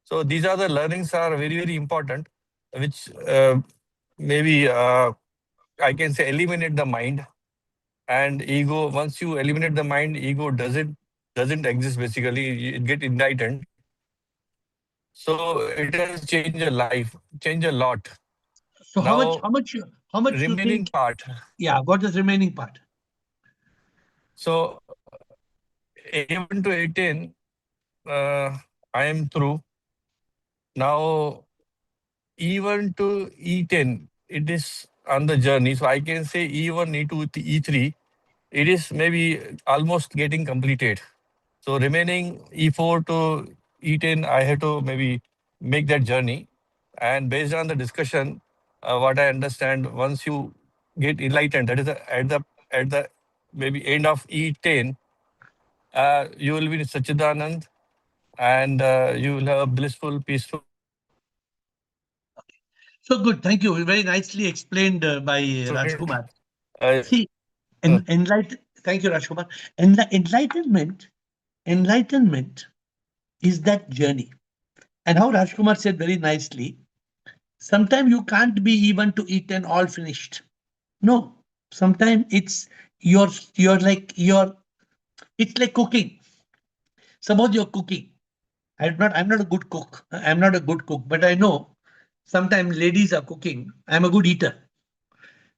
So these are the learnings are very, very important, which maybe I can say eliminate the mind and ego. Once you eliminate the mind, ego doesn't exist basically. It get enlightened. So it has changed a life, changed a lot. So Now how much you remaining think? part. Yeah, what is remaining part? So A1 to 18, I am through. Now E1 to E10, it is on the journey. So I can say E1, E2, E3, it is maybe almost getting completed. So remaining E4 to E10, I have to maybe make that journey. And based on the discussion, what I understand, once you get enlightened, that is at the maybe end of E10, you will be in Sachidanand and you will have a blissful, peaceful. So good. Thank you. Very nicely explained by Rajkumar. See, thank you, Rajkumar. Enlightenment is that journey. And how Rajkumar said very nicely, sometimes you can't be even to eat and all finished. No, sometimes it's you're like it's like cooking. Suppose you're cooking. I'm not a good cook. I'm not a good cook, but I know sometimes ladies are cooking. I'm a good eater.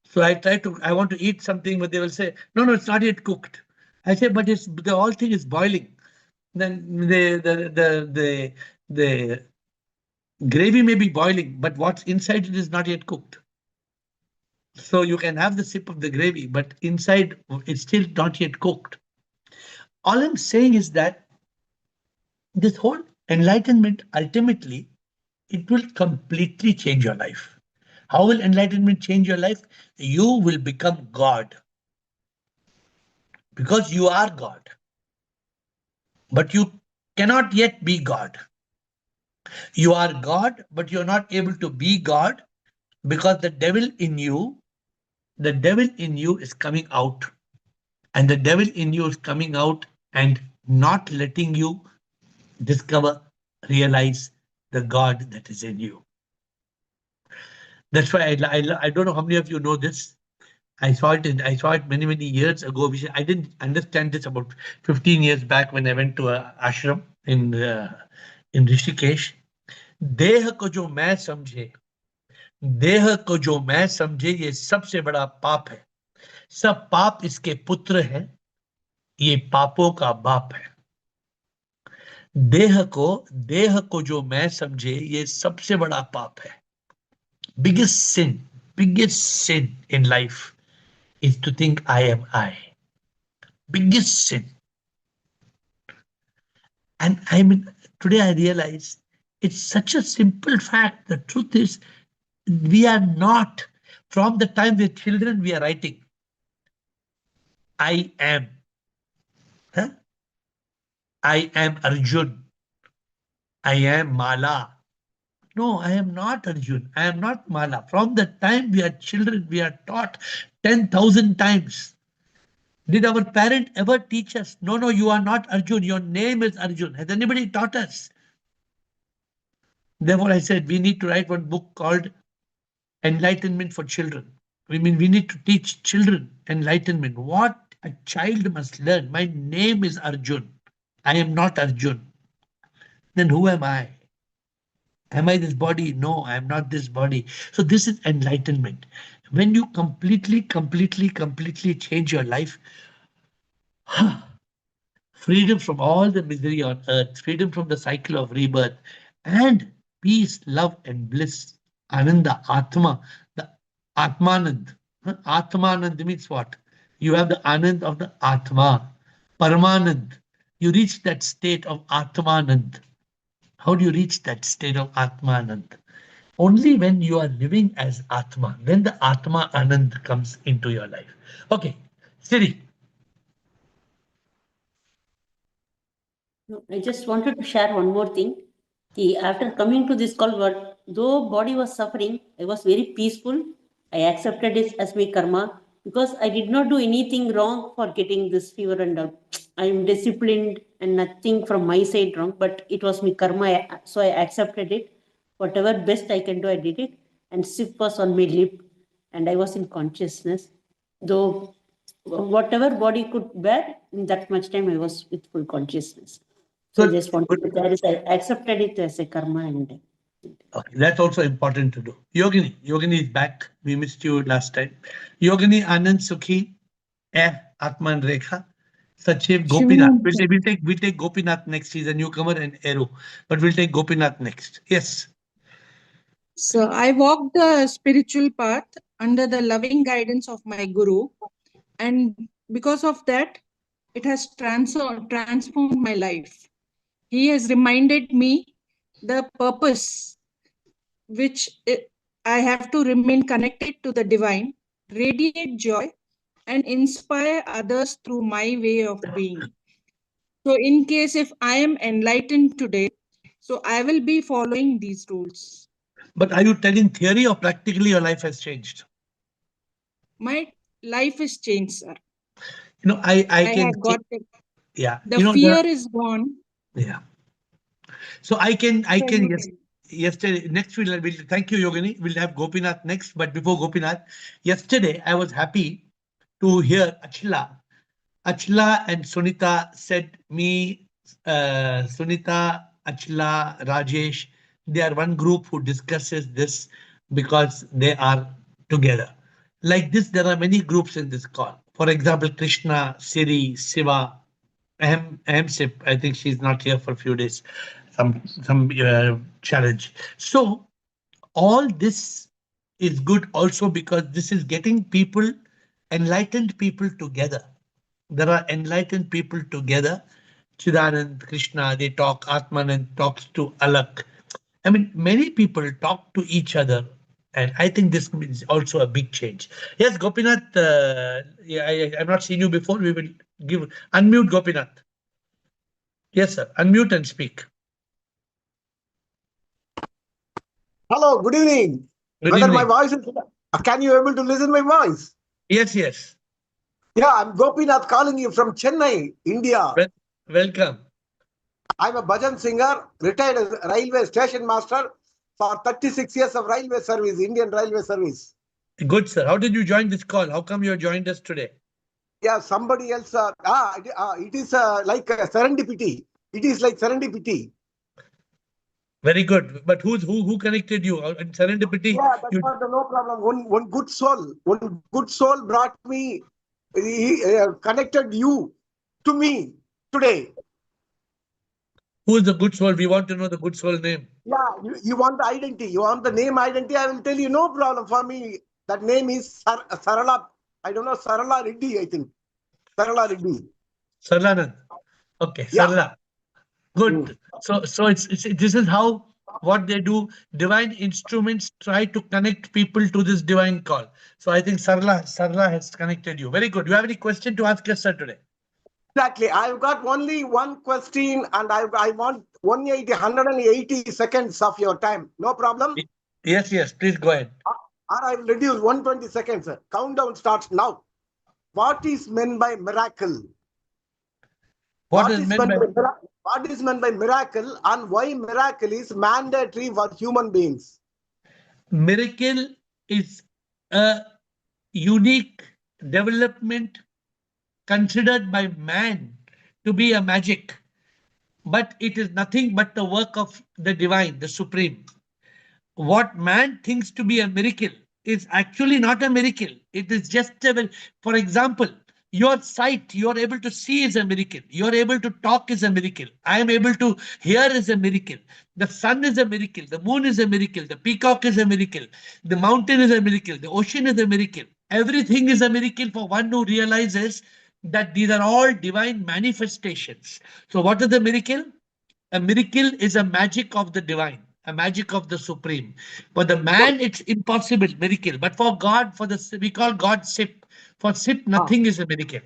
So I want to eat something, but they will say, no, it's not yet cooked. I say, but the whole thing is boiling. Then the gravy may be boiling, but what's inside it is not yet cooked. So you can have the sip of the gravy, but inside it's still not yet cooked. All I'm saying is that this whole enlightenment, ultimately, it will completely change your life. How will enlightenment change your life? You will become God. Because you are God. But you cannot yet be God. You are God, but you're not able to be God because the devil in you is coming out. And the devil in you is coming out and not letting you discover, realize the God that is in you. That's why I don't know how many of you know this. I saw it many years ago. I didn't understand this about 15 years back when I went to a ashram in Rishikesh. देह को जो मैं समझे ये सबसे बड़ा पाप है. सब पाप इसके पुत्र हैं. ये पापों का बाप है. देह को जो मैं समझे ये सबसे बड़ा पाप है. Biggest sin in life is to think I am I. Biggest sin. And I mean, today I realize it's such a simple fact. The truth is, we are not, from the time we're children, we are writing, I am. Huh? I am Arjun. I am Mala. No, I am not Arjun. I am not Mala. From the time we are children, we are taught 10,000 times. Did our parent ever teach us? No, you are not Arjun. Your name is Arjun. Has anybody taught us? Therefore, I said we need to write one book called Enlightenment for Children. We need to teach children enlightenment. What a child must learn. My name is Arjun. I am not Arjun. Then who am I? Am I this body? No, I am not this body. So this is enlightenment. When you completely change your life, freedom from all the misery on earth, freedom from the cycle of rebirth, and peace, love, and bliss. Ananda, Atma, the Atmanand. Atmanand means what? You have the Anand of the Atma. Paramanand. You reach that state of Atmanand. How do you reach that state of Atmanand? Only when you are living as Atma, then the Atma Anand comes into your life. Okay, Siri. No, I just wanted to share one more thing. After coming to this call, though body was suffering, I was very peaceful. I accepted it as my karma because I did not do anything wrong for getting this fever and all. I am disciplined and nothing from my side wrong, but it was my karma, so I accepted it. Whatever best I can do, I did it. And sip was on my lip, and I was in consciousness. Though whatever body could bear, in that much time I was with full consciousness. So I just wanted to tell I accepted it as a karma and okay, that's also important to do. Yogini is back. We missed you last time. Yogini, Anand, Sukhi, Atman, Rekha, Sachiv, Gopinath. We'll take Gopinath next. He's a newcomer and Aero, but we'll take Gopinath next. Yes. So I walked the spiritual path under the loving guidance of my guru, and because of that, it has transformed my life. He has reminded me the purpose which I have to remain connected to the divine, radiate joy, and inspire others through my way of being. So in case if I am enlightened today, so I will be following these rules. But are you telling theory or practically your life has changed? My life is changed, sir. You know, I can have got say, it. yeah, The you know, fear is gone. yeah. So I can, yes, Anything. yesterday, next we'll thank you, Yogini. We'll have Gopinath next, but before Gopinath, yesterday I was happy to hear Achla and Sunita said me, Sunita, Achla, Rajesh, they are one group who discusses this because they are together. Like this, there are many groups in this call. For example, Krishna, Siri, Siva, Sip. I think she's not here for a few days. Some challenge. So all this is good also because this is getting people, enlightened people together. There are enlightened people together. Chidanand, Krishna, they talk. Atmanand talks to Alak. I mean, many people talk to each other, and I think this is also a big change. Yes, Gopinath, yeah, I've not seen you before. We will give unmute Gopinath. Yes, sir. Unmute and speak. Hello, good evening. Good Whether my evening. voice is, can you able to listen my voice? Yes, yes. Yeah, I'm Gopinath calling you from Chennai, India. Welcome. I'm a bhajan singer, retired as railway station master for 36 years of railway service, Indian railway service. Good, sir. How did you join this call? How come you joined us today? Yeah, somebody else. It is like a serendipity. It is like serendipity. Very good. But who connected you? In serendipity? Yeah, that's not no problem. One good soul brought me, connected you to me today. Who is the good soul? We want to know the good soul name. Yeah, you want the identity. You want the name identity. I will tell you, no problem for me. That name is Sarala. I don't know, Sarala Reddy, I think. Sarala Reddy. Sarlanand. Okay, Yeah. Sarla. Good. So it's this is how what they do. Divine instruments try to connect people to this divine call. So I think Sarla has connected you. Very good. You have any question to ask us, sir, today? Exactly. I've got only one question and I want 180 seconds of your time. No problem? Yes, yes. Please go ahead. Or I will reduce 120 seconds. Countdown starts now. What is meant by miracle? What is meant by miracle and why miracle is mandatory for human beings? Miracle is a unique development considered by man to be a magic, but it is nothing but the work of the divine, the supreme. What man thinks to be a miracle is actually not a miracle. It is just for example, your sight, you are able to see is a miracle. You are able to talk is a miracle. I am able to hear is a miracle. The sun is a miracle. The moon is a miracle. The peacock is a miracle. The mountain is a miracle. The ocean is a miracle. Everything is a miracle for one who realizes that these are all divine manifestations. So what is the miracle? A miracle is a magic of the divine, a magic of the supreme. For the man, it's impossible, miracle. But for God, we call God Sip. For Sip, nothing is a miracle.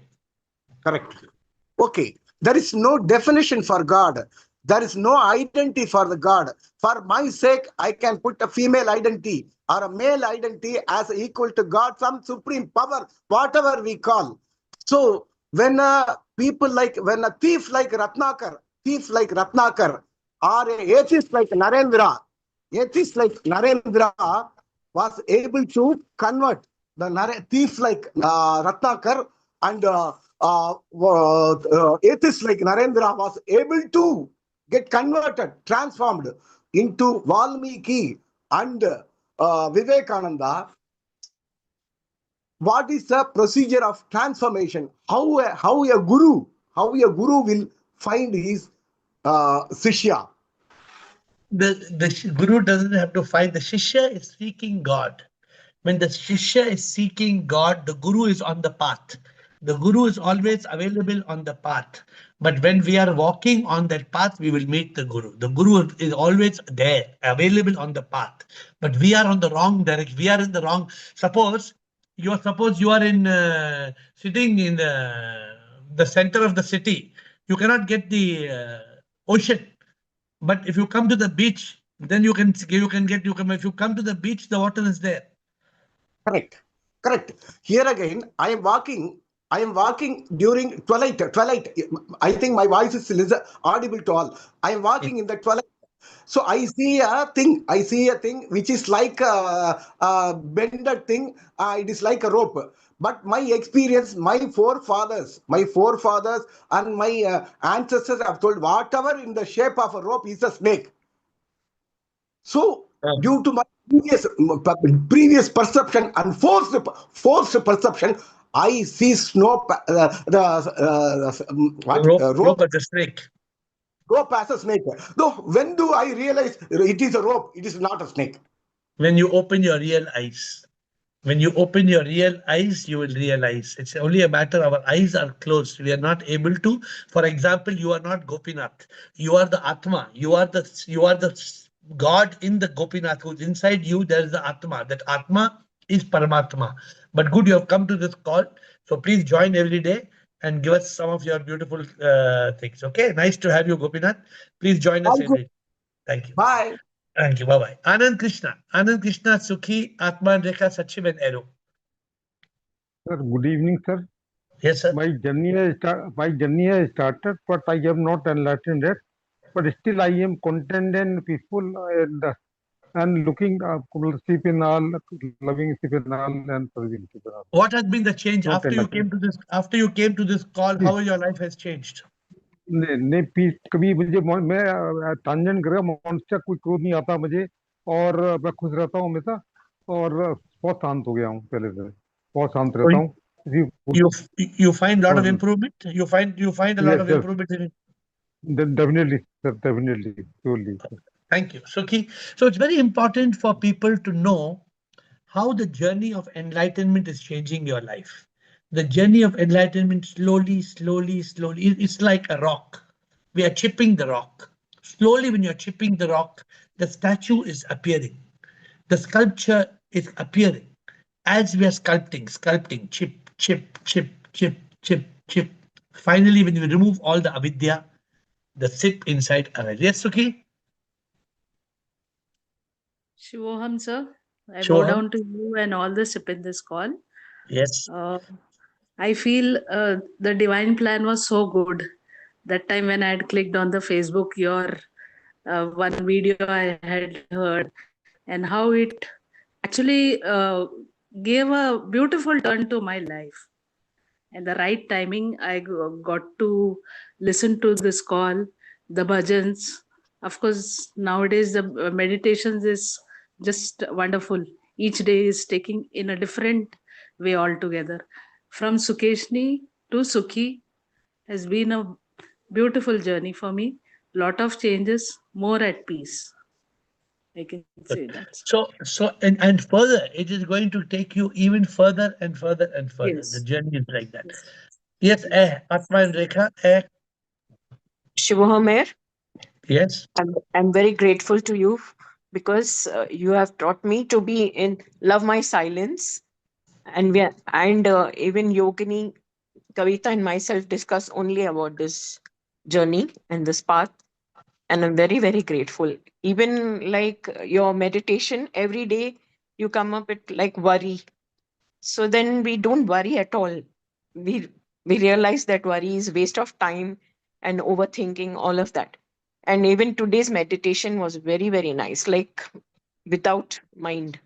Correct. Okay. There is no definition for God. There is no identity for the God. For my sake, I can put a female identity or a male identity as equal to God, some supreme power, whatever we call. So when when a thief like Ratnakar, or a atheist like Narendra was able to convert the thief like Ratnakar and atheist like Narendra was able to get converted, transformed into Valmiki and Vivekananda. What is the procedure of transformation? How a guru will find his Sishya? The Guru doesn't have to find. The Shishya is seeking God. When the Shishya is seeking God, the Guru is on the path. The Guru is always available on the path. But when we are walking on that path, we will meet the Guru. The Guru is always there, available on the path. But we are on the wrong direction. We are in the wrong. Suppose you are in sitting in the center of the city. You cannot get the ocean. But if you come to the beach, Then you can if you come to the beach, the water is there. Correct. Correct. Here again, I am walking during twilight. I think my voice is audible to all. I am walking in the twilight. So I see a thing. Which is like a bended thing. It is like a rope. But my experience, my forefathers, and my ancestors have told whatever in the shape of a rope is a snake. So, due to my previous perception and forced perception, I see rope as a snake. Rope as a snake. Though, when do I realize it is a rope? It is not a snake. When you open your real eyes. When you open your real eyes, you will realize it's only a matter our eyes are closed. We are not able to. For example, you are not Gopinath. You are the Atma. You are the God in the Gopinath. Who's inside you, there is the Atma. That Atma is Paramatma. But good, you have come to this call. So please join every day and give us some of your beautiful things. Okay, nice to have you, Gopinath. Please join us every day. Thank you. Bye. Thank you. Bye-bye. Anand Krishna, Sukhi, Atman Rekha, Sachiv and Aero. Sir, good evening, sir. Yes, sir. My journey has started, but I am not enlightened yet. But still, I am content and peaceful and looking sleep in all, loving sleep in all, and serving sleep in all. What has been the change Not after you came to this? After you came to this call, how your life has changed? नहीं piece कभी मुझे मैं टांजन कर मनुष्य कोई क्रोध नहीं आता मुझे और मैं खुश रहता हूँ हमेशा और बहुत शांत हो गया हूँ पहले से बहुत शांत रहता हूँ You find a lot of improvement. You find a lot of improvement in it. Definitely, sir, definitely, surely. Thank you, Sukhi. So it's very important for people to know how the journey of enlightenment is changing your life. The journey of enlightenment slowly. It's like a rock. We are chipping the rock. Slowly, when you're chipping the rock, the statue is appearing. The sculpture is appearing. As we are sculpting, chip. Finally, when you remove all the avidya, the sip inside arises. Yes, Sukhi? Shivoham, sir. I Shivoham. bow down to you and all the SIP in this call. Yes. I feel the divine plan was so good. That time when I had clicked on the Facebook, your one video I had heard, and how it actually gave a beautiful turn to my life. And the right timing, I got to listen to this call, the bhajans. Of course, nowadays the meditations is just wonderful. Each day is taking in a different way altogether. From Sukeshni to Sukhi has been a beautiful journey for me. Lot of changes, more at peace. I can say that. So and further, it is going to take you even further and further and further. Yes. The journey is like that. Yes, Atma and Rekha. Shivoham AiR. Yes. I'm very grateful to you because you have taught me to be in love my silence, and even Yogini, Kavita, and myself discuss only about this journey and this path, and I'm very very grateful. Even like your meditation every day, you come up with like worry, so then we don't worry at all. We realize that worry is waste of time and overthinking all of that. And even today's meditation was very very nice, like without mind.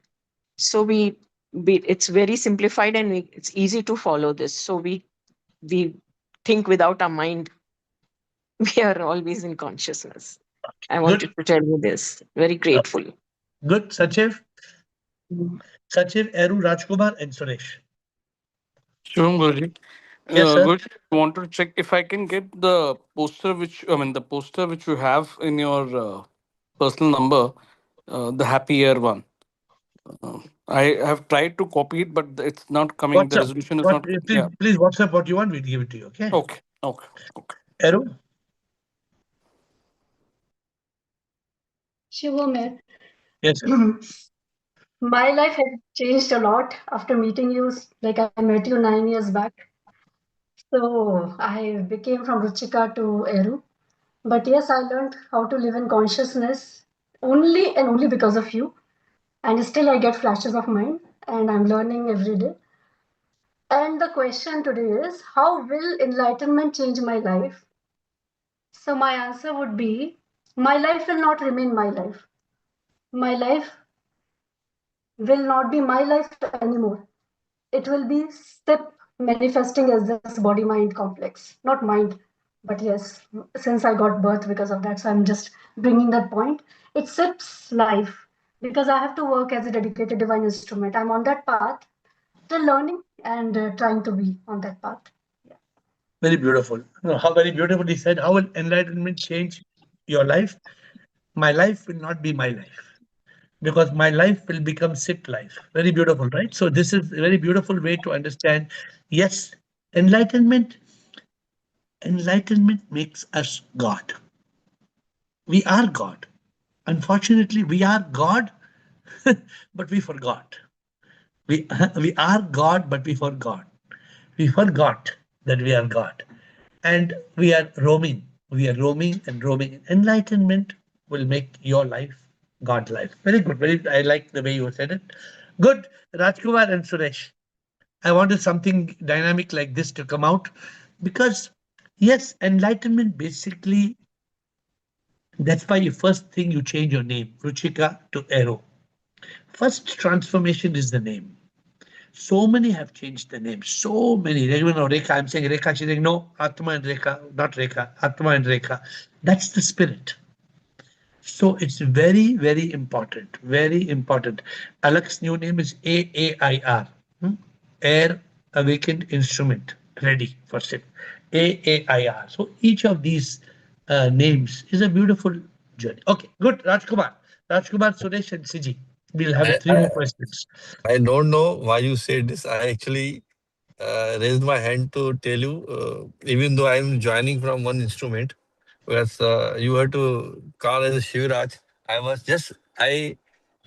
So we it's very simplified and it's easy to follow this. So we think without our mind. We are always in consciousness. I wanted to tell you this. Very grateful. Good, Sachiv. Sachiv, Eru, Rajkumar, and Suresh. Shivam Guruji. Yes, sir. Guruji, I want to check if I can get the poster the poster which you have in your personal number, the Happy Year one. I have tried to copy it, but it's not coming. The WhatsApp. resolution is not. Please WhatsApp what you want. We'll give it to you. Okay. Okay. Eru. Shivam AiR. Yes, sir. My life has changed a lot after meeting you. Like I met you 9 years back. So I became from Ruchika to Eru. But yes, I learned how to live in consciousness only and only because of you. And still, I get flashes of mine, and I'm learning every day. And the question today is, how will enlightenment change my life? So, my answer would be, my life will not remain my life. My life will not be my life anymore. It will be step manifesting as this body mind complex, not mind. But yes, since I got birth because of that, so I'm just bringing that point. It sips life because I have to work as a dedicated divine instrument. I'm on that path, still learning and trying to be on that path. Very beautiful. How very beautifully said. How will enlightenment change your life? My life will not be my life because my life will become SIP life. Very beautiful, right? So this is a very beautiful way to understand. Yes, enlightenment. Enlightenment makes us God. We are God. Unfortunately, we are God, but we forgot. We, we are God, but we forgot. We forgot that we are God. And we are roaming. We are roaming and roaming. Enlightenment will make your life God life. Very good. Very, I like the way you said it. Good. Rajkumar and Suresh. I wanted something dynamic like this to come out because, yes, enlightenment basically, that's why you first thing you change your name, Ruchika to Arrow. First transformation is the name. So many have changed the name. So many. Even now, Rekha, I'm saying Rekha, she's saying no, Atma and Rekha, not Rekha, Atma and Rekha. That's the spirit. So it's very, very important. Very important. Alak's new name is AAIR. Air Awakened Instrument. Ready for SIP. AAIR. So each of these names is a beautiful journey. Okay, good. Rajkumar. Rajkumar, Suresh, and Siji. We'll have I, three I more questions. I don't know why you said this. I actually raised my hand to tell you, even though I'm joining from one instrument, whereas you have to call as a Shivraj. I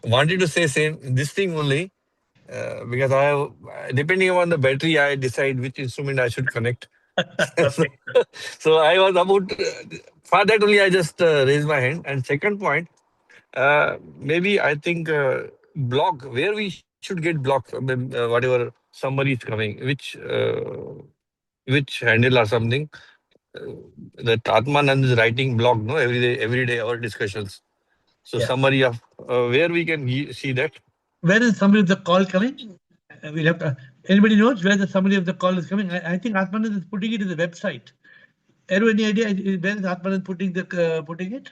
wanted to say same this thing only because I have, depending on the battery, I decide which instrument I should connect. so, Okay. so I was about for that only. I just raised my hand. And second point, maybe I think blog where we should get block whatever somebody is coming, which handle or something. Uh, that Atmanand is writing blog, no, every day our discussions. So Yeah. summary of where we can see that. Where is somebody of the call coming? We'll have to, anybody knows where the summary of the call is coming? I think Atmanand is putting it in the website. Eru, any idea where is Atmanand putting it?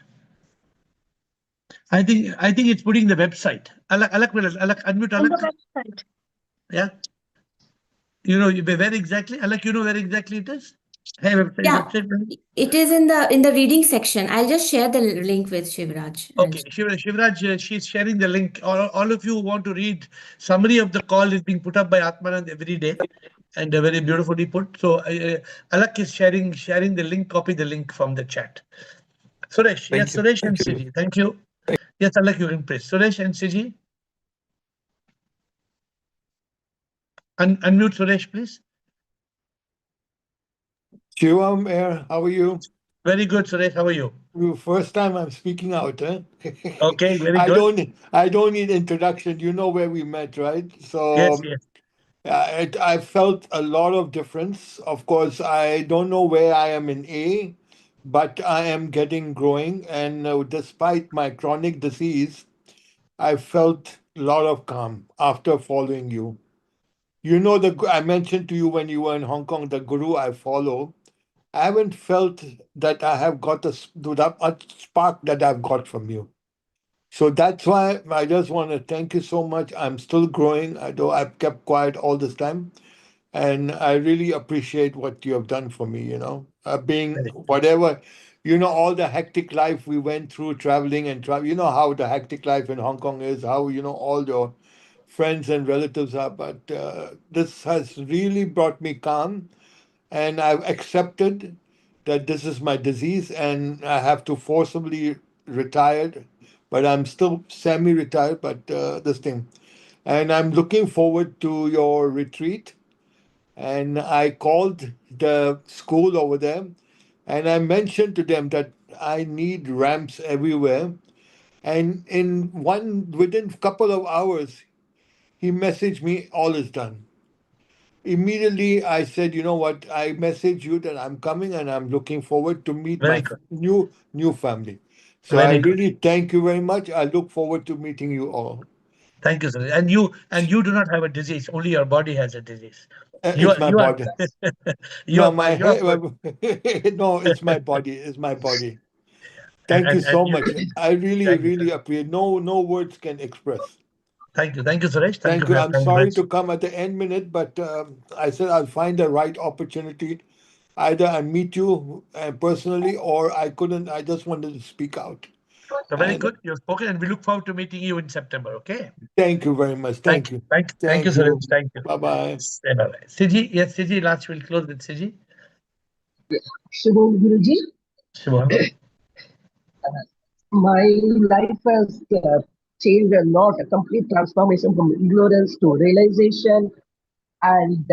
I think it's putting the website. Alak, unmute On the Alak. website. Yeah. You know where exactly? Alak, you know where exactly it is? Hey, website, Yeah, website. it is in the reading section. I'll just share the link with Shivraj. Okay, Shivraj, she's sharing the link. All of you who want to read summary of the call is being put up by Atmanand every day, and very beautifully put. So Alak is sharing the link. Copy the link from the chat. Suresh, Thank yes, you. Suresh and Thank you. Siji. Thank you. Yes, Alak, you can press. Suresh and Siji. Unmute Suresh, please. Shivam, Air, how are you? Very good, Suresh. How are you? First time I'm speaking out, huh? Okay, very I good. don't need introduction. You know where we met, right? Yes, So yes. I felt a lot of difference. Of course, I don't know where I am in A, but I am getting growing, and despite my chronic disease, I felt a lot of calm after following you. You know, I mentioned to you when you were in Hong Kong, the guru I follow. I haven't felt that I have got that much spark that I've got from you. So that's why I just want to thank you so much. I'm still growing. I know I've kept quiet all this time. And I really appreciate what you have done for me, being whatever, all the hectic life we went through traveling and travel. You know how the hectic life in Hong Kong is, how, all your friends and relatives are. But this has really brought me calm, and I've accepted that this is my disease and I have to forcibly retire, but I'm still semi-retired. But this thing, and I'm looking forward to your retreat. And I called the school over there, and I mentioned to them that I need ramps everywhere. And within a couple of hours, he messaged me, all is done. Immediately, I said, you know what? I messaged you that I'm coming and I'm looking forward to meet Very my good. new family. So I Very good. really thank you very much. I look forward to meeting you all. Thank you, sir. And you do not have a disease. Only your body has a disease. You It's are my you are body. you No, are my you are head. No, it's my body. It's my body. and Thank you and so you. much. I really, Thank you, sir. really appreciate. No words can express. Thank you, Suresh. Thank you Thank for you. your I'm kind sorry words. to come at the end minute, but I said I'll find the right opportunity. Either I meet you personally, or I couldn't. I just wanted to speak out. So very And good. You've spoken, and we look forward to meeting you in September. Okay. thank you very much. Thank Thank you. you. Thank you, Thank you. Suresh. Thank you. Bye bye. Bye-bye. Siji, yes, Siji. Last, we'll close with Siji. Shubham Guruji, Shubham. my life has changed a lot, a complete transformation from ignorance to realization, and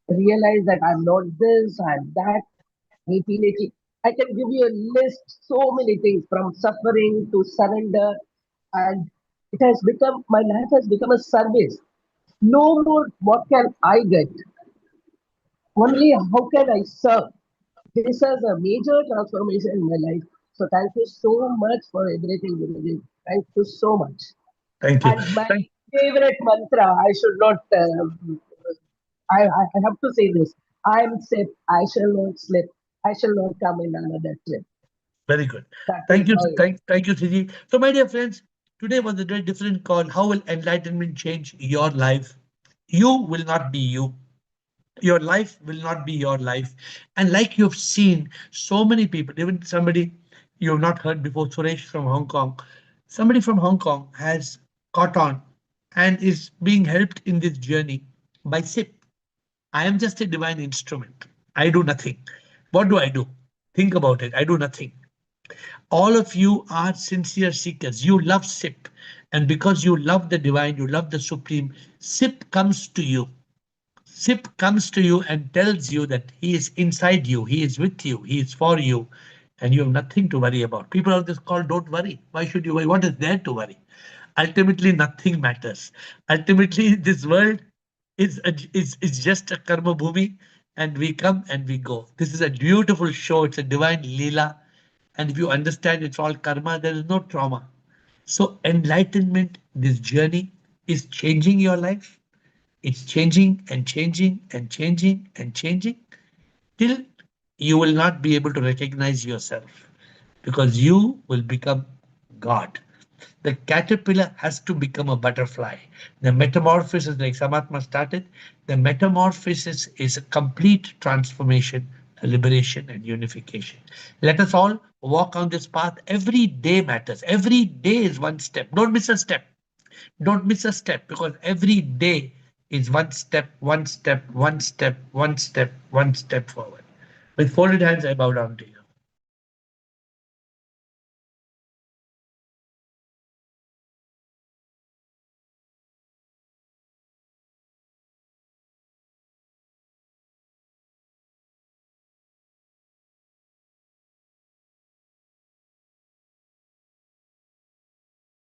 realize that I'm not this, I'm that, neatly. I can give you a list, so many things from suffering to surrender, and it has become, my life has become a service. No more what can I get, only how can I serve. This is a major transformation in my life. So thank you so much for everything, Guruji. Thank you so much. Thank you. And my favorite mantra, I should not, I have to say this. I am safe. I shall not slip. I shall not come in another trip. Very good. That Thank is you. my Thank you, Siji. So, my dear friends, today was a very different call. How will enlightenment change your life? You will not be you. Your life will not be your life. And like you've seen so many people, even somebody you have not heard before, Suresh from Hong Kong, somebody from Hong Kong has caught on and is being helped in this journey by SIP. I am just a divine instrument. I do nothing. What do I do? Think about it. I do nothing. All of you are sincere seekers. You love SIP. And because you love the divine, you love the supreme, SIP comes to you. SIP comes to you and tells you that he is inside you, he is with you, he is for you, and you have nothing to worry about. People on this call, don't worry. Why should you worry? What is there to worry? Ultimately, nothing matters. Ultimately, this world is just a karma bhumi, and we come and we go. This is a beautiful show. It's a divine leela. And if you understand it's all karma, there is no trauma. So enlightenment, this journey is changing your life. It's changing and changing and changing and changing till you will not be able to recognize yourself because you will become God. The caterpillar has to become a butterfly. The metamorphosis, like Samatma started, the metamorphosis is a complete transformation, a liberation, and unification. Let us all walk on this path. Every day matters. Every day is one step. Don't miss a step. Don't miss a step because every day is one step, one step, one step, one step, one step forward. With folded hands, I bow down to you.